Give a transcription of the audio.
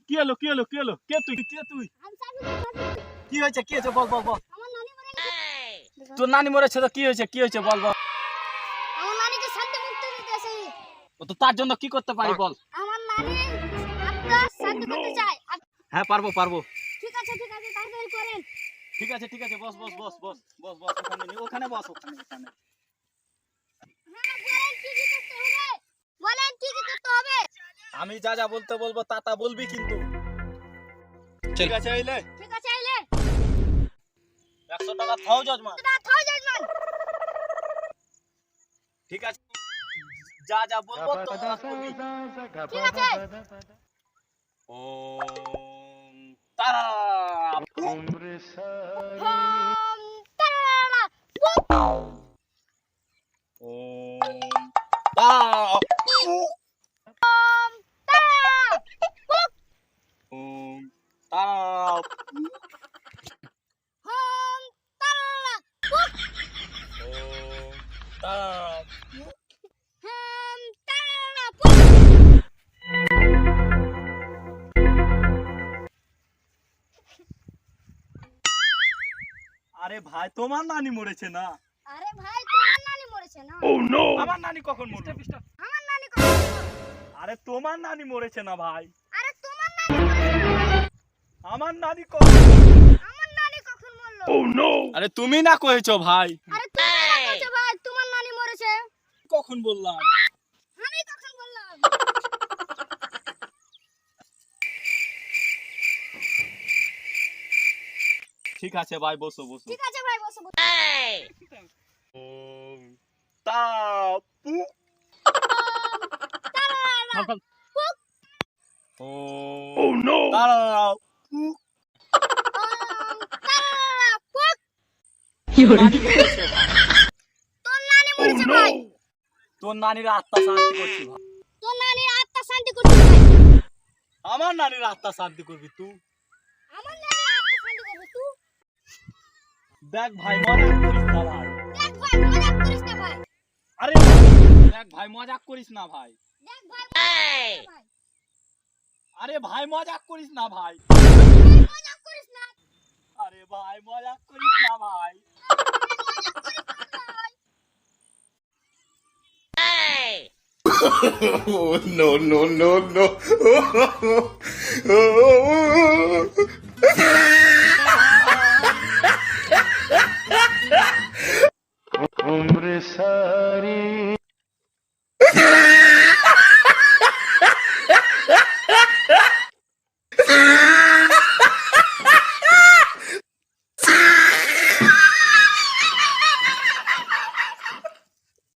কি হলো কি হলো কি হলো? কে তুই? কে তুই? কি হয়েছে কি হয়েছে বল বল বল। তোর নানি মরেছে তো কি হয়েছে কি হয়েছে বল বল। আমার নানিকে শান্তি মুক্তি দিতেছে। ও তো তার জন্য কি করতে পারি বল। আমার নানি আত্মা শান্তি করতে চায়। হ্যাঁ পারবো পারবো। ঠিক আছে তাড়াতাড়ি করেন। ঠিক আছে বস বস বস বস বস বস ওখানে বস ওখানে। হ্যাঁ বলেন কি করতে হবে? আমি যা যা বলতে বলবো তা তা বলবি কিন্তু। ঠিক আছে আইলে 100 টাকা থাও জজমান। ঠিক আছে যা যা বলবো তো করবি। ঠিক আছে। ওম তারা হোম তারা পুক। ওম তারা হোম তারা পুক। ওম তারা হোম তারা পুক। ওম তারা হোম তারা পুক। আরে ভাই তোমার নানি মরেছে না। আরে ভাই তোমার নানি মরেছে না। আমার নানি কখন মরলো? আমার নানি কখন মরলো? আরে তোমার নানি মরেছে না ভাই। আরে তোমার নানি মরেছে না। আমার নানি কখন মরলো? আমার নানি কখন মরলো? আরে তুমি না কয়েছো ভাই। আরে তুমি না কইছো ভাই তোমার নানি মরেছে। কখন বললাম? আমি কখন বললাম? ঠিক আছে ভাই বসো বসো। ঠিক আছে ভাই বসো। ওম তাপু তারা পুক। ওম তারা তারা পুক। নানি মরেছে ভাই। তোর নানি মরেছে ভাই। তোর নানির আত্মা শান্তি করছি ভাই। তোর নানির আত্মা শান্তি করতে ভাই। আমার নানির আত্মা শান্তি করবি তুই। আমার নানির আত্মা শান্তি করবে তুই। দেখ ভাই মজাক করিস না ভাই। দেখ ভাই মজাক করিস না ভাই। আরে দেখ ভাই মজাক করিস না ভাই। দেখ ভাই মজাক করিস না ভাই। আরে ভাই মজাক করিস না ভাই। মজাক করিস না। আরে ভাই মজাক করিস না ভাই। Oh, no, no, no, no. उम्र सा